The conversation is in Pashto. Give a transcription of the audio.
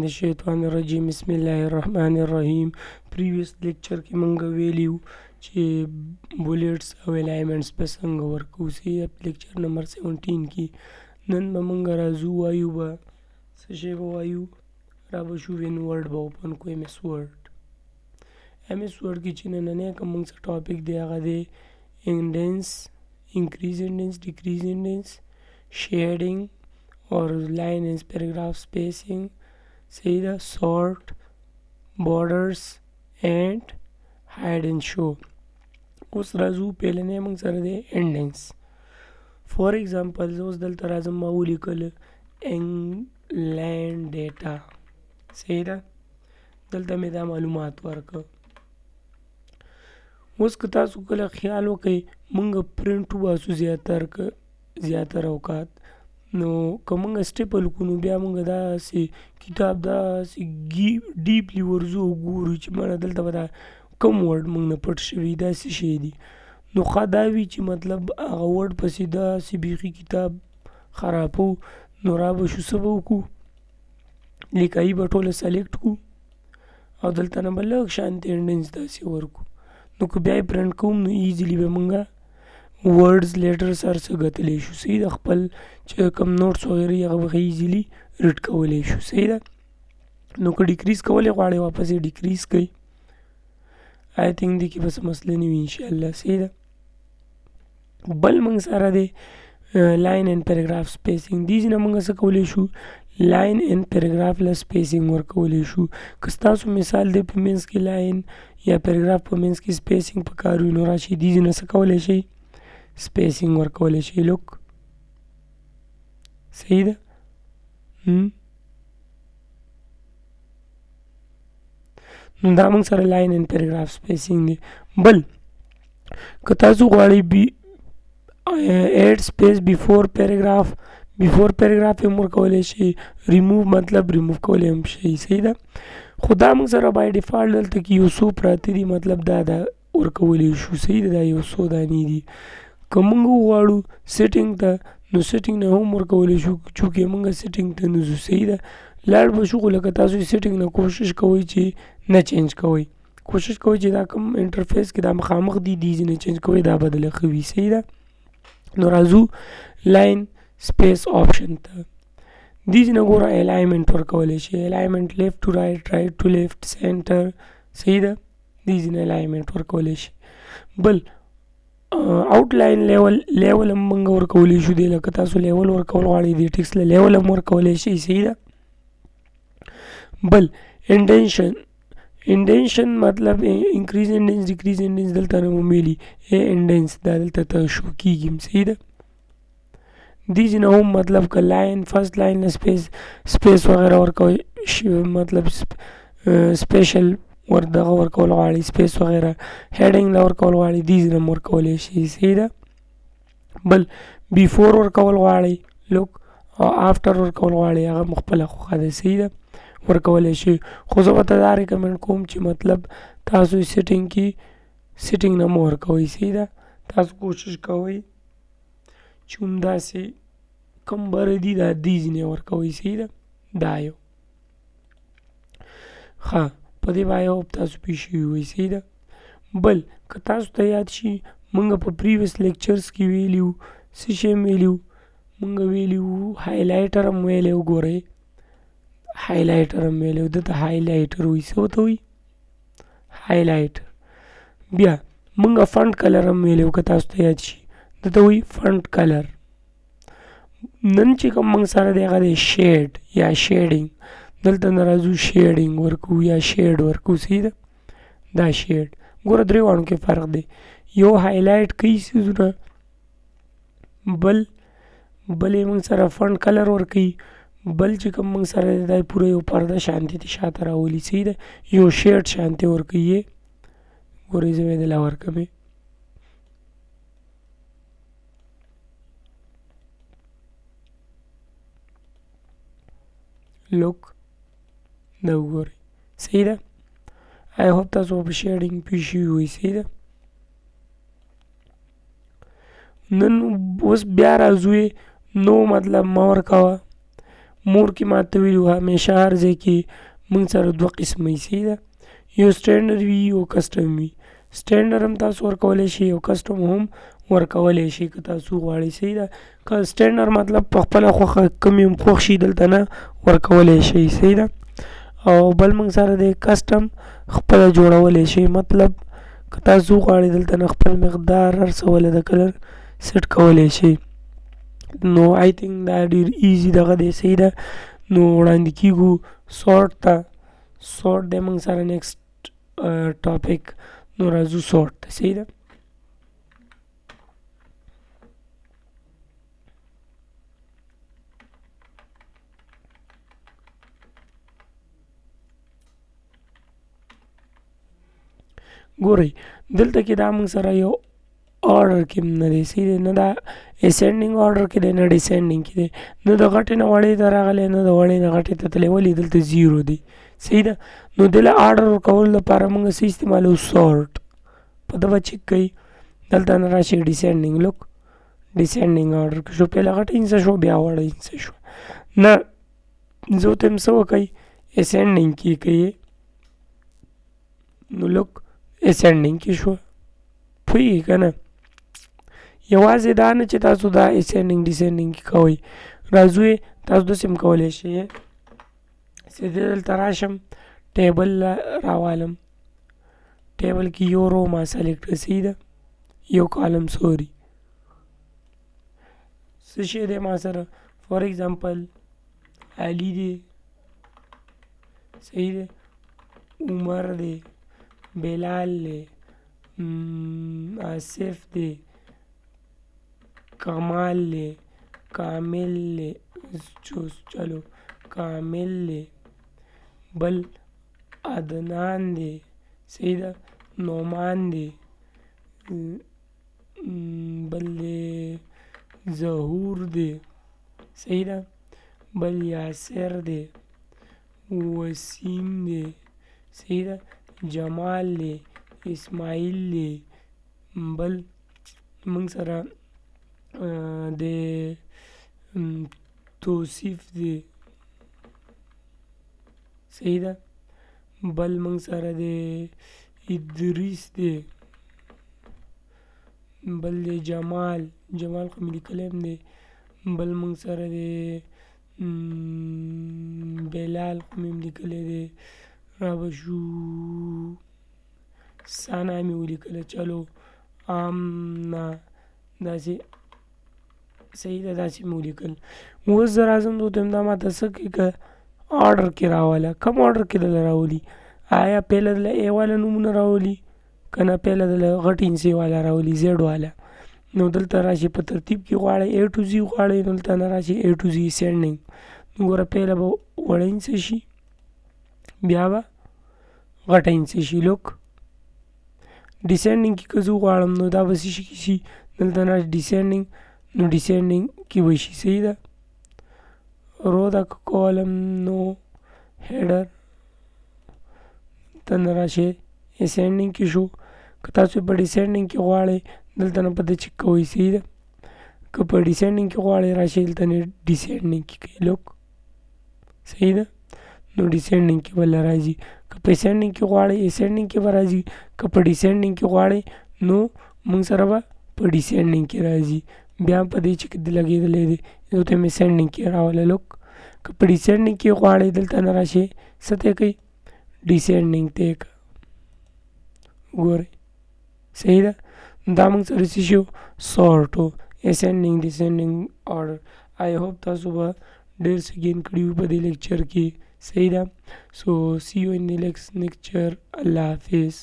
د شیطان الرجیم بسم الله الرحمن الرحیم. پریویس لیکچر کې مونږ ویلیو چې بولټس او الایمنټس په څنګه ورکو. سی لیکچر نمبر 17 کې نن به مونږ راځو وایو به څه شی به وایو را به شو وین ورډ به اوپن کو ایم ایس ورډ. ایم ایس ورډ کې چې نننی کوم مونږ څه ټاپک دی هغه دی انډینس، انکریز انډینس، ډیکریز انډینس، شیډینګ اور لاین اینڈ پیراگراف spacing, صحیح ده، sort, borders and hide and show. اوس راځو پیلنی موږ سره دی انډینس. فور ایگزامپل زه اوس دلته راځم ما ولیکل انګلینډ ډیټا، صحیح ده، دلته مې دا معلومات ورکړه. اوس که تاسو کله خیال وکئ موږ پرنټ وباسو زیاتره اوقات، نو که موږ سټیپل کړو نو بیا موږ داسې کتاب داسې ډیپلی ورځو او ګورو چې مړه دلته به دا کوم ورډ موږ نه پټ شوي، دا څه شی دي. نو ښه دا وي چې مطلب هغه ورډ پسې داسې بیخي کتاب خرابو، نو را به شو څه به وکړو، لیکایي به ټوله سلیکټ کړو او دلته نه به لږ شانتې انډینس داسې ورکړو. نو که بیا یې پرنټ کوم نو ایزیلی به موږ ورډز لیټرز هر څه ګتلی شو، صحیح ده، خپل چې کوم نوټس وغیره هغه به ایزیلی ریډ کولی شو، صحیح ده. نو که ډیکریز کولی غواړئ واپس یې ډیکریز کوئ، آی تھنک دې کې به څه مسله نه وي انشاءالله، صحیح ده. بل موږ سره دی لاین اینډ پیراګراف سپیسینګ. دې ځای نه موږ څه کولی شو، لاین اینډ پیراګراف له سپیسینګ ورکولی شو. که ستاسو مثال دی په منځ کې لاین یا پیراګراف په منځ کې سپیسینګ پکار وي نو راشئ دې ځای نه څه کولی شئ، سپیسینګ ورکولی شئ. لوک صحیح ده. نو دا موږ سره لاین اینډ پیراګراف سپیسینګ دی. بل که تاسو غواړئ ایډ سپیس بیفور پیراګراف هم ورکولی شئ، ریموو مطلب ریموو کولی هم شئ، صحیح ده. خو دا موږ سره بای ډیفالټ دلته کې یو څو پراته دي، مطلب دا ورکولی شو، صحیح ده، دا یو څو دانې دي. که موږ وغواړو سیټینګ ته نو سیټینګ نه هم ورکولی شو، چونکې موږ سیټینګ ته نه ځو، صحیح ده. لاړ به شو خو لکه تاسو سیټینګ نه کوشش کوئ چې نه چینج کوئ، کوشش کوئ چې دا کوم انټرفیس کې دا مخامخ دي دې ځای نه چینج کوئ، دا بدله ښه وي، صحیح ده. نو راځو لاین سپیس آپشن ته. دې ځای نه ګوره الایمنټ ورکولی شي، الایمنټ لیفټ ټو رایټ، رایټ ټو لیفټ، سینټر، صحیح ده، دې ځای نه الایمنټ ورکولی شي. بل آوټ لاین لیول هم موږ ورکولی شو، دی لکه تاسو لیول ورکول غواړئ دې ټکس له لیول هم ورکولی شئ، صحیح ده. بل انډینشن مطلب انکریز انډینس، ډیکریز انډینس دلته نه مو میلي، انډینس دا دلته ته شو کېږي، صحیح ده. دې ځای نه هم مطلب که لاین فرست لاین نه سپیس وغیره ورکوئ، مطلب سپیشل دغه ورکول غواړئ سپیس وغیره، هیډینګ له ورکول غواړئ دې ځای نه هم ورکولی شئ، صحیح ده. بل بیفور ورکول غواړئ لوک او آفټر ورکول غواړئ هغه مو خپله خوښه ده، صحیح ده، ورکولی شئ. خو زه ورته دا ریکمنډ کوم چې مطلب تاسو سیټینګ کې سیټینګ نه مه ورکوئ، صحیح ده. تاسو کوشش کوئ چې همداسې کوم بره دي دا دې ځای نه ورکوئ، صحیح ده. دا یو ښه په دې به هوپ تاسو پوه شوي وئ، صحیح ده. بل که تاسو ته یاد شي موږ په پریویس لیکچرز کې ویلي وو څه شی هم ویلي وو، موږ ویلي وو هایلایټر هم ویلی وو، ګورئ هایلایټر هم ویلی وو، دته هایلایټر وایي، څه ورته وایي، هایلایټر. بیا موږ فنټ کلر هم ویلی وو که تاسو ته یاد شي، دته وایي فنټ کلر. نن چې کوم موږ سره دی هغه دی شیډ یا شیډینګ. دلته نه راځو شیډینګ ورکو یا شیډ ورکو، صحیح ده، دا شیډ. ګوره درې واړو کې فرق دی، یو هایلایټ کوي څیزونه، بل یې موږ سره فنټ کلر ورکوي، بل چې کوم موږ سره دی دا پوره یو پرده شانتې ته شاته راولي، صحیح ده، یو شیډ شانتې ورکوي. ګورئ زه به یې دله ورکوم، لوک دا وګورئ، صحیح ده. آی هوپ تاسو په شیډینګ پوه شوي وئ، صحیح ده. نن اوس بیا راځو نو مطلب مه ورکوه، مور کې ما ته ویلي وو همیشه هر ځای کې موږ سره دوه قسمه وي، صحیح ده. یو سټینډرډ وي یو کسټم وي. سټینډرډ هم تاسو ورکولی شئ او کسټم هم ورکولی شئ که تاسو غواړئ، صحیح ده. که سټینډرډ مطلب په خپله خوښه کوم یې خوښ شي دلته نه ورکولی شئ، صحیح ده. او بل موږ سره دی کسټم، خپله جوړولی شئ، مطلب که تاسو غواړئ دلته نه خپل مقدار هر څه ولې د کلر سیټ کولی شئ. نو آی تھنک دا ډېر ایزي دغه دی، صحیح ده. نو وړاندې کېږو سورټ ته. سورټ دی موږ سره نیکسټ ټاپک. نو راځو سورټ ته، صحیح ده. ګورئ دلته کې دا موږ سره یو آرډر کې نه دی، صحیح دی. نه دا اسینډینګ آرډر کې دی نه ډسینډینګ کې دی، نه د غټې نه وړې ته راغلی نه د وړې نه غټې ته تللی، ولې دلته زیرو دی، صحیح ده. نو دله آرډر ورکولو لپاره موږ څه استعمالوو؟ سورټ. په ده به چک کوئ، دلته نه راشئ ډسینډینګ، لوک ډسینډینګ آرډر کې شو، پهله غټه هندسه شو بیا وړه هندسه شو. نه زه ورته یم څه وکئ؟ اسینډینګ کې کوئ، نو لوک اسینډینګ کې شوه. پوهېږئ که نه؟ یوازې دا نه چې تاسو دا اسینډینګ ډسینډینګ کې کوئ، راځو یې تاسو داسې هم کولی شئ. سیدې دلته راشم ټیبل راوالم، ټیبل کې یو رو ما سلیکټ کړه، صحیح ده، یو کالم سوري. څه شی دی ما سره؟ فار ایگزامپل علي دی، صحیح دی، عمر دی، بلال دی، آصف دی، کمال دی، کامل دی، چلو کامل دی، بل عدنان دی، صحیح ده، نعمان دی، بل دی ظهور دی، صحیح ده، بل یاسر دی، وسیم دی، صحیح ده، جمال دی، اسماعیل دی، بل موږ سره د توصیف دی، صحیح ده، بل موږ سره د ادریس دی، بل دی جمال خو مې لیکلی هم دی، بل موږ سره دی بلال خو مې هم لیکلی دی، را به شو ثنا مې ولیکله، چلو آمنا داسې، صحیح ده، داسې مې ولیکل. اوس زه راځم دوی ته دا ماته څه کړي که آرډر کې راوله، کوم آرډر کې دله راولي؟ آیا پهله دله ای والا نومونه راولي که نه پهله دله غټ هندسې والا راولي، زیډ والا؟ نو دلته راشي په ترتیب کې غواړئ ای ټو زی غواړئ، نو دلته نه راشي ای ټو زی سینډینګ. نو ګوره پهله به وړه هندسه شي بیا به غټه هندسه شي، لوک ډسینډینګ کې که زه وغواړم نو دا به څه شي کې شي؟ دلته نه ډسینډینګ، نو ډسینډینګ کې به شي، صحیح ده. رو دا که کولم نو هیډر ته نه راشئ اسینډینګ کې شو. که تاسو په ډسینډینګ کې غواړئ دلته نه په ده چک کوئ، صحیح ده. که په ډسینډینګ کې غواړئ راشئ دلته نه ډسینډینګ کې کوئ، لوک صحیح ده. نو ډسینډینګ کې به له راځي، که په اسینډینګ کې غواړئ اسینډینګ کې به راځي، که په ډسینډینګ کې غواړئ نو موږ سره به په ډسینډینګ کې راځي. بیا په دې چې لګېدلی دی نو ته مې سینډینګ کې راوله، لوک که په ډسینډینګ کې غواړئ دلته نه راشئ څه ته کوئ؟ ډسینډینګ ته یې کوه، ګورئ صحیح ده. دا موږ سره څه شو؟ سورټ و، اسینډینګ ډسینډینګ آرډر. آی ہوپ تاسو به ډېر څه ګین کړي وي په دې لیکچر کې، صحیح ده. سو سی یو ان دی نیکسټ لیکچر. الله حافظ.